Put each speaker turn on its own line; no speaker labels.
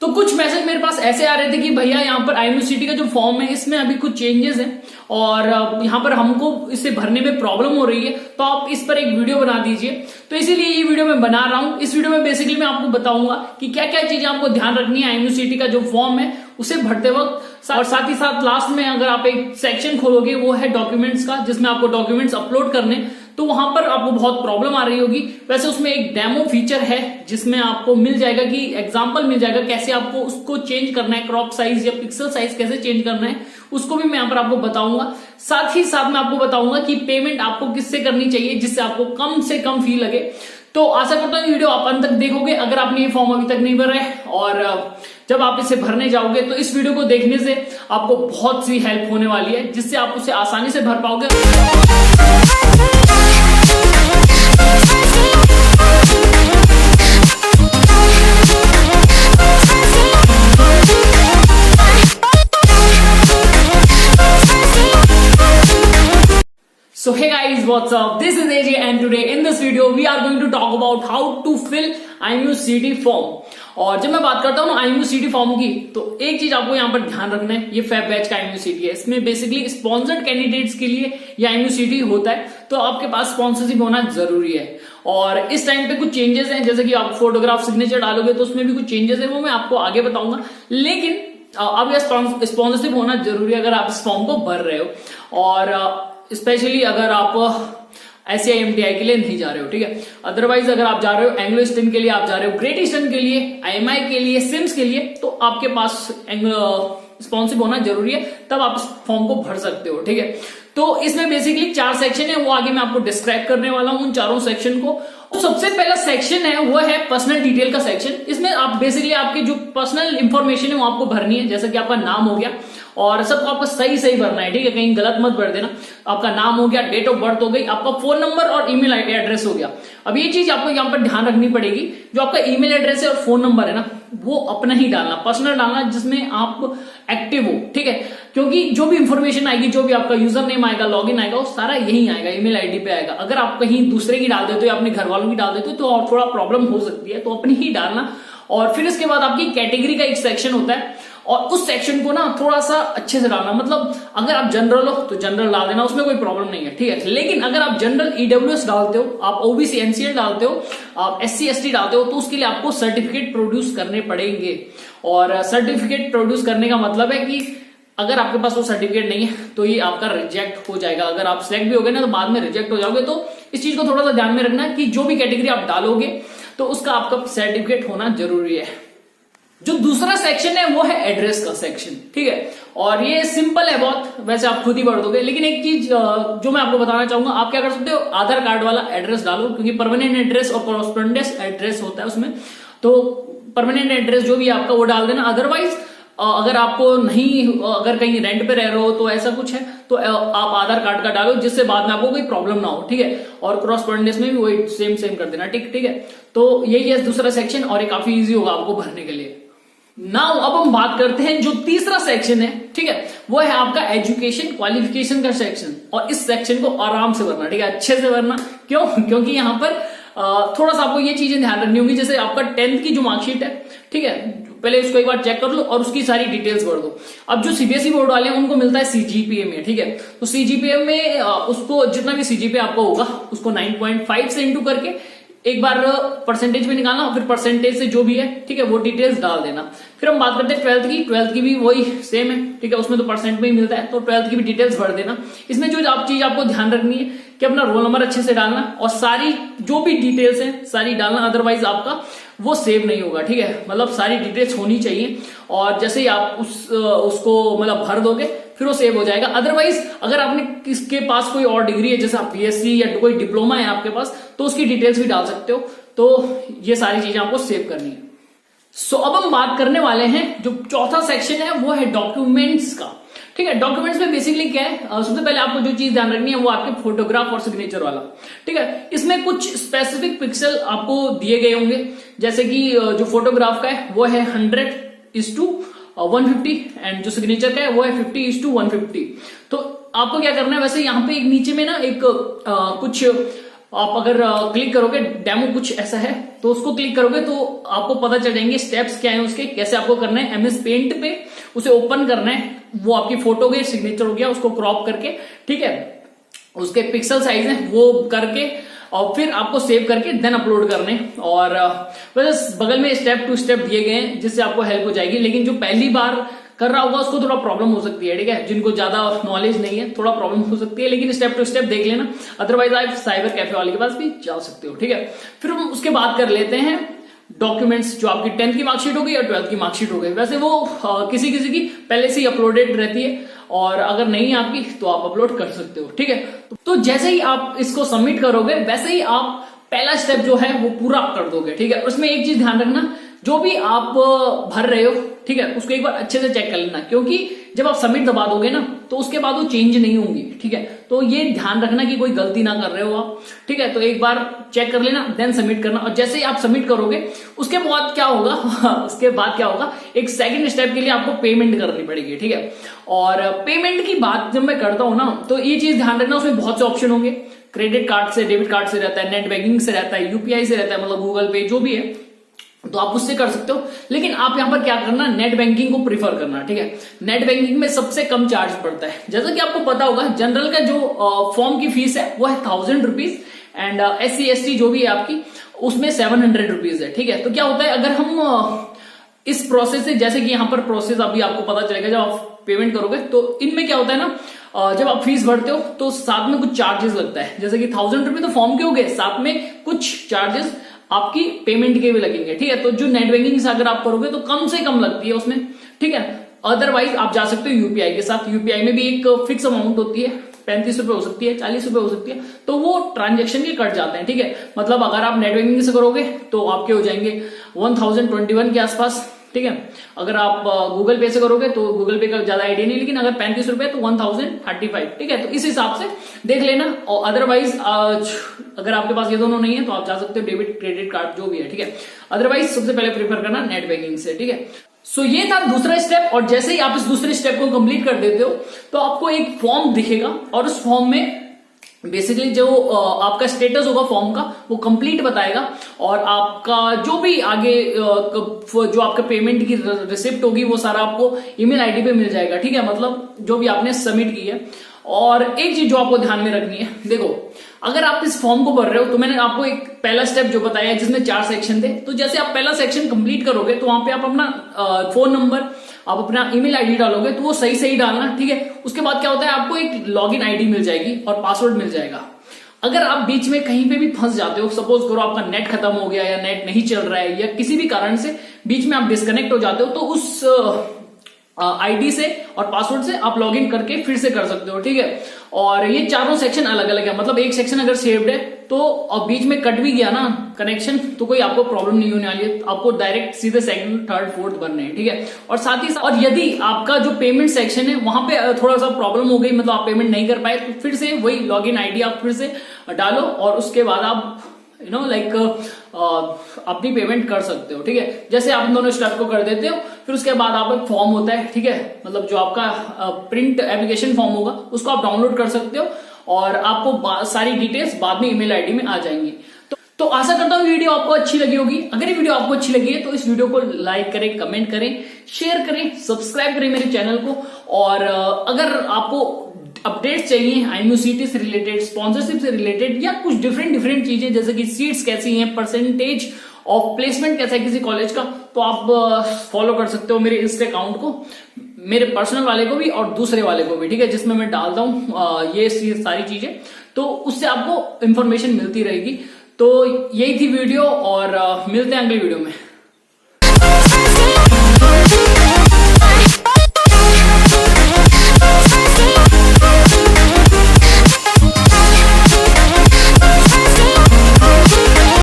तो कुछ मैसेज मेरे पास ऐसे आ रहे थे कि भैया यहाँ पर IMUCT का जो फॉर्म है इसमें अभी कुछ चेंजेस हैं और यहाँ पर हमको इसे भरने में प्रॉब्लम हो रही है, तो आप इस पर एक वीडियो बना दीजिए। तो इसीलिए ये वीडियो मैं बना रहा हूँ। इस वीडियो में बेसिकली मैं आपको बताऊंगा कि क्या क्या चीजें आपको ध्यान रखनी है IMUCT का जो फॉर्म है उसे भरते वक्त, और साथ ही साथ लास्ट में अगर आप एक सेक्शन खोलोगे वो है डॉक्यूमेंट्स का, जिसमें आपको डॉक्यूमेंट्स अपलोड करने, तो वहां पर आपको बहुत प्रॉब्लम आ रही होगी। वैसे उसमें एक डेमो फीचर है जिसमें आपको मिल जाएगा कि एग्जांपल मिल जाएगा कैसे आपको उसको चेंज करना है, क्रॉप साइज या पिक्सल साइज कैसे चेंज करना है, उसको भी मैं यहाँ पर आपको बताऊंगा। साथ ही साथ मैं आपको बताऊंगा कि पेमेंट आपको किससे करनी चाहिए जिससे आपको कम से कम फी लगे। तो आशा करता हूँ वीडियो आप अंत तक देखोगे। अगर आपने ये फॉर्म अभी तक नहीं भरा है और जब आप इसे भरने जाओगे तो इस वीडियो को देखने से आपको बहुत सी हेल्प होने वाली है, जिससे आप उसे आसानी से भर पाओगे। So hey guys, what's up? This is AJ and today in this video we are going to talk about how to fill IMUCT form। और जब मैं बात करता हूँ ना IMUCT फॉर्म की, तो एक चीज आपको यहाँ पर ध्यान रखना है, ये फेब बैच का IMUCT है। इसमें बेसिकली स्पॉन्सर्ड कैंडिडेट्स के लिए ये IMUCT होता है, तो आपके पास स्पॉन्सरशिप होना जरूरी है। और इस टाइम पे कुछ चेंजेस हैं, जैसे कि आप फोटोग्राफ सिग्नेचर डालोगे तो उसमें भी कुछ चेंजेस है, वो मैं आपको आगे बताऊंगा। लेकिन अब यह स्पॉन्सरशिप होना जरूरी है अगर आप इस फॉर्म को भर रहे हो, और स्पेशली अगर आप SCI/MTI के लिए नहीं जा रहे हो, ठीक है। अदरवाइज अगर आप जा रहे हो एंग्लो ईस्टर्न के लिए, आप जा रहे हो ग्रेट ईस्टर्न के लिए, IMI के लिए, सिम्स के लिए, तो आपके पास स्पॉन्सरशिप होना जरूरी है, तब आप इस फॉर्म को भर सकते हो, ठीक है। तो इसमें बेसिकली 4 सेक्शन है, वो आगे मैं आपको डिस्क्राइब करने वाला हूं उन चारों सेक्शन को। तो सबसे पहला सेक्शन है वो है पर्सनल डिटेल का सेक्शन। इसमें आप बेसिकली आपकी जो पर्सनल इंफॉर्मेशन है वो आपको भरनी है, जैसे कि आपका नाम हो गया, और सबको आपको सही सही भरना है, ठीक है, कहीं गलत मत भर देना। आपका नाम हो गया, डेट ऑफ बर्थ हो गई, आपका फोन नंबर और ईमेल आईडी एड्रेस हो गया। अब ये चीज आपको यहाँ पर ध्यान रखनी पड़ेगी, जो आपका ईमेल एड्रेस है और फोन नंबर है ना, वो अपना ही डालना, पर्सनल डालना, जिसमें आप एक्टिव हो, ठीक है। क्योंकि जो भी इंफॉर्मेशन आएगी, जो भी आपका यूजर नेम आएगा, लॉगिन आएगा, वो सारा यही आएगा, ईमेल आईडी पे आएगा। अगर आप कहीं दूसरे की डाल देते हो या अपने घर वालों की डाल देते हो तो और थोड़ा प्रॉब्लम हो सकती है, तो अपनी ही डालना। और फिर इसके बाद आपकी कैटेगरी का एक सेक्शन होता है, और उस सेक्शन को ना थोड़ा सा अच्छे से डालना। मतलब अगर आप जनरल हो तो जनरल डाल देना, उसमें कोई प्रॉब्लम नहीं है, ठीक है। लेकिन अगर आप जनरल EWS डालते हो, आप OBC NCL डालते हो, आप SC ST डालते हो, तो उसके लिए आपको सर्टिफिकेट प्रोड्यूस करने पड़ेंगे। और सर्टिफिकेट प्रोड्यूस करने का मतलब है कि अगर आपके पास वो सर्टिफिकेट नहीं है तो ये आपका रिजेक्ट हो जाएगा। अगर आप सिलेक्ट भी हो गए ना तो बाद में रिजेक्ट हो जाओगे। तो इस चीज को थोड़ा सा ध्यान में रखना कि जो भी कैटेगरी आप डालोगे तो उसका आपका सर्टिफिकेट होना जरूरी है। जो दूसरा सेक्शन है वो है एड्रेस का सेक्शन, ठीक है। और ये सिंपल है बहुत, वैसे आप खुद ही भर दोगे। लेकिन एक चीज जो मैं आपको बताना चाहूंगा, आप क्या कर सकते हो, आधार कार्ड वाला एड्रेस डालो, क्योंकि परमानेंट एड्रेस और कॉरेस्पोंडेंस एड्रेस होता है उसमें। तो परमानेंट एड्रेस जो भी आपका वो डाल देना। अदरवाइज अगर आपको नहीं, अगर कहीं रेंट पे रह रहे हो तो ऐसा कुछ है तो आप आधार कार्ड का डालो, जिससे बाद में आपको कोई प्रॉब्लम ना हो, ठीक है। और कॉरेस्पोंडेंस में भी वही सेम कर देना, ठीक है। तो यही है दूसरा सेक्शन, और ये काफी इजी होगा आपको भरने के लिए। नाउ अब हम बात करते हैं जो तीसरा सेक्शन है, ठीक है, वो है आपका एजुकेशन क्वालिफिकेशन का सेक्शन। और इस सेक्शन को आराम से भरना, ठीक है, अच्छे से भरना। क्यों? क्योंकि यहाँ पर थोड़ा सा आपको ये चीजें ध्यान रखनी होगी। जैसे आपका 10th की जो मार्कशीट है, ठीक है, पहले इसको एक बार चेक कर लो और उसकी सारी डिटेल्स भर दो। अब जो CBSE बोर्ड वाले हैं उनको मिलता है CGPA में, ठीक है। तो CGPA में उसको जितना भी CGPA आपका होगा उसको 9.5 से इंटू करके एक बार परसेंटेज में निकालना, और फिर परसेंटेज से जो भी है, ठीक है, वो डिटेल्स डाल देना। फिर हम बात करते हैं 12th की भी वही सेम है, ठीक है, उसमें तो परसेंट में ही मिलता है, तो 12th की भी डिटेल्स भर देना। इसमें जो चीज आपको ध्यान रखनी है कि अपना रोल नंबर अच्छे से डालना और सारी जो भी डिटेल्स है सारी डालना, अदरवाइज आपका वो सेव नहीं होगा, ठीक है। मतलब सारी डिटेल्स होनी चाहिए, और जैसे ही आप उसको मतलब भर दोगे फिर वो सेव हो जाएगा। अदरवाइज अगर आपने किसके पास कोई और डिग्री है, जैसे आप BSc या कोई डिप्लोमा है आपके पास, तो उसकी डिटेल्स भी डाल सकते हो। तो ये सारी चीजें आपको सेव करनी है। सो अब हम बात करने वाले हैं जो चौथा सेक्शन है वो है डॉक्यूमेंट्स का, ठीक है। डॉक्यूमेंट्स में बेसिकली क्या है, सबसे पहले आपको जो चीज ध्यान रखनी है वो आपके फोटोग्राफ और सिग्नेचर वाला, ठीक है। इसमें कुछ स्पेसिफिक पिक्सल आपको दिए गए होंगे, जैसे कि जो फोटोग्राफ का है वो है 100:150 एंड जो सिग्नेचर का है वो है 50:150। तो आपको क्या करना है, वैसे यहाँ पे एक नीचे में ना एक कुछ आप अगर क्लिक करोगे, डेमो कुछ ऐसा है, तो उसको क्लिक करोगे तो आपको पता चल जाएंगे स्टेप्स क्या है उसके, कैसे आपको करना है। MS पेंट पे उसे ओपन करना है, वो आपकी फोटो के सिग्नेचर हो गया, उसको क्रॉप करके, ठीक है, उसके पिक्सल साइज है वो करके, और फिर आपको सेव करके देन अपलोड करने। और बस बगल में स्टेप टू स्टेप दिए गए हैं जिससे आपको हेल्प हो जाएगी। लेकिन जो पहली बार कर रहा होगा उसको थोड़ा प्रॉब्लम हो सकती है, ठीक है, जिनको ज्यादा नॉलेज नहीं है थोड़ा प्रॉब्लम हो सकती है, लेकिन स्टेप टू स्टेप देख लेना। अदरवाइज आप साइबर कैफे वाले के पास भी जा सकते हो, ठीक है। फिर हम उसके बाद कर लेते हैं डॉक्यूमेंट्स, जो आपकी 10th की मार्कशीट हो गई या 12th की मार्कशीट हो गई। वैसे वो किसी किसी की पहले से ही अपलोडेड रहती है, और अगर नहीं आपकी तो आप अपलोड कर सकते हो, ठीक है। तो जैसे ही आप इसको सबमिट करोगे वैसे ही आप पहला स्टेप जो है वो पूरा कर दोगे, ठीक है। उसमें एक चीज ध्यान रखना, जो भी आप भर रहे हो, ठीक है, उसको एक बार अच्छे से चेक कर लेना, क्योंकि जब आप सबमिट दबा दोगे ना तो उसके बाद वो चेंज नहीं होंगी, ठीक है। तो ये ध्यान रखना कि कोई गलती ना कर रहे हो आप, ठीक है। तो एक बार चेक कर लेना, देन सबमिट करना। और जैसे ही आप सबमिट करोगे उसके बाद क्या होगा उसके बाद क्या होगा, एक सेकंड स्टेप के लिए आपको पेमेंट करनी पड़ेगी, ठीक है। और पेमेंट की बात जब मैं करता हूं ना, तो ये चीज ध्यान रखना, उसमें बहुत से ऑप्शन होंगे। क्रेडिट कार्ड से, डेबिट कार्ड से रहता है, नेट बैंकिंग से रहता है, UPI से रहता है, मतलब गूगल पे जो भी है, तो आप उससे कर सकते हो। लेकिन आप यहां पर क्या करना, नेट बैंकिंग को प्रीफर करना, ठीक है। नेट बैंकिंग में सबसे कम चार्ज पड़ता है। जैसा कि आपको पता होगा, जनरल का जो फॉर्म की फीस है वो है 1000 रुपीज, एंड SC ST जो भी है आपकी उसमें 700 रुपीज है, ठीक है। तो क्या होता है, अगर हम इस प्रोसेस से, जैसे कि यहां पर प्रोसेस अभी आपको पता चलेगा जब आप पेमेंट करोगे, तो इनमें क्या होता है ना, जब आप फीस भरते हो तो साथ में कुछ चार्जेस लगता है। जैसे कि 1000 रुपये तो फॉर्म के हो गए, साथ में कुछ चार्जेस आपकी पेमेंट के भी लगेंगे, ठीक है। तो जो नेट बैंकिंग से अगर आप करोगे तो कम से कम लगती है उसमें, ठीक है। अदरवाइज आप जा सकते हो UPI के साथ। UPI में भी एक फिक्स अमाउंट होती है, 35 रुपए हो सकती है, 40 रुपए हो सकती है, तो वो ट्रांजेक्शन के कट जाते हैं, ठीक है। मतलब अगर आप नेट बैंकिंग से करोगे तो आपके हो जाएंगे 1021 के आसपास, ठीक है। अगर आप गूगल पे से करोगे तो गूगल पे का ज्यादा आइडिया नहीं, लेकिन अगर 35 रुपए तो 1035, ठीक है। तो इस हिसाब से देख लेना। और अदरवाइज अगर आपके पास ये दोनों नहीं है तो आप जा सकते हो डेबिट क्रेडिट कार्ड जो भी है, ठीक है। अदरवाइज सबसे पहले प्रेफर करना नेट बैंकिंग से, ठीक है। सो ये था दूसरा स्टेप। और जैसे ही आप इस दूसरे स्टेप को कंप्लीट कर देते हो तो आपको एक फॉर्म दिखेगा, और उस फॉर्म में बेसिकली जो आपका स्टेटस होगा फॉर्म का वो कंप्लीट बताएगा, और आपका जो भी आगे जो आपका पेमेंट की रिसिप्ट होगी वो सारा आपको ईमेल आईडी पे मिल जाएगा, ठीक है। मतलब जो भी आपने सबमिट की है। और एक चीज जो आपको ध्यान में रखनी है, देखो अगर आप इस फॉर्म को भर रहे हो तो मैंने आपको एक पहला स्टेप जो बताया है जिसमें 4 सेक्शन थे, तो जैसे आप पहला सेक्शन कंप्लीट करोगे तो वहां पे आप अपना फोन नंबर, आप अपना ईमेल आईडी डालोगे, तो वो सही डालना, ठीक है। उसके बाद क्या होता है, आपको एक लॉगिन आईडी मिल जाएगी और पासवर्ड मिल जाएगा। अगर आप बीच में कहीं पे भी फंस जाते हो, सपोज करो आपका नेट खत्म हो गया या नेट नहीं चल रहा है, या किसी भी कारण से बीच में आप डिस्कनेक्ट हो जाते हो, तो उस आईडी से और पासवर्ड से आप लॉगिन करके फिर से कर सकते हो, ठीक है। और ये चारों सेक्शन अलग अलग है, मतलब एक सेक्शन अगर सेव्ड है तो अब बीच में कट भी गया ना कनेक्शन तो कोई आपको प्रॉब्लम नहीं होने वाली है, आपको डायरेक्ट सीधे सेकंड थर्ड फोर्थ भरने हैं, ठीक है। और साथ ही और यदि आपका जो पेमेंट सेक्शन है वहां पे थोड़ा सा प्रॉब्लम हो गई, मतलब आप पेमेंट नहीं कर पाए, तो फिर से वही लॉगिन आईडी आप फिर से डालो और उसके बाद आप अपनी पेमेंट कर सकते हो, ठीक है। जैसे आप दोनों स्टेप को कर देते हो, फिर उसके बाद आप एक फॉर्म होता है, ठीक है, मतलब जो आपका प्रिंट एप्लीकेशन फॉर्म होगा उसको आप डाउनलोड कर सकते हो, और आपको सारी डिटेल्स बाद में ईमेल आईडी में आ जाएंगी। तो आशा करता हूँ वीडियो आपको अच्छी लगी होगी। अगर ये वीडियो आपको अच्छी लगी है तो इस वीडियो को लाइक करें, कमेंट करें, शेयर करें, सब्सक्राइब करें मेरे चैनल को। और अगर आपको अपडेट्स चाहिए IMU-CET से रिलेटेड, स्पॉन्सरशिप से रिलेटेड, या कुछ डिफरेंट चीजें जैसे कि सीट्स कैसी हैं, परसेंटेज ऑफ प्लेसमेंट कैसा है किसी कॉलेज का, तो आप फॉलो कर सकते हो मेरे इंस्टा अकाउंट को, मेरे पर्सनल वाले को भी और दूसरे वाले को भी, ठीक है, जिसमें मैं डालता हूँ ये सारी चीजें, तो उससे आपको इंफॉर्मेशन मिलती रहेगी। तो यही थी वीडियो, और मिलते हैं अगली वीडियो में।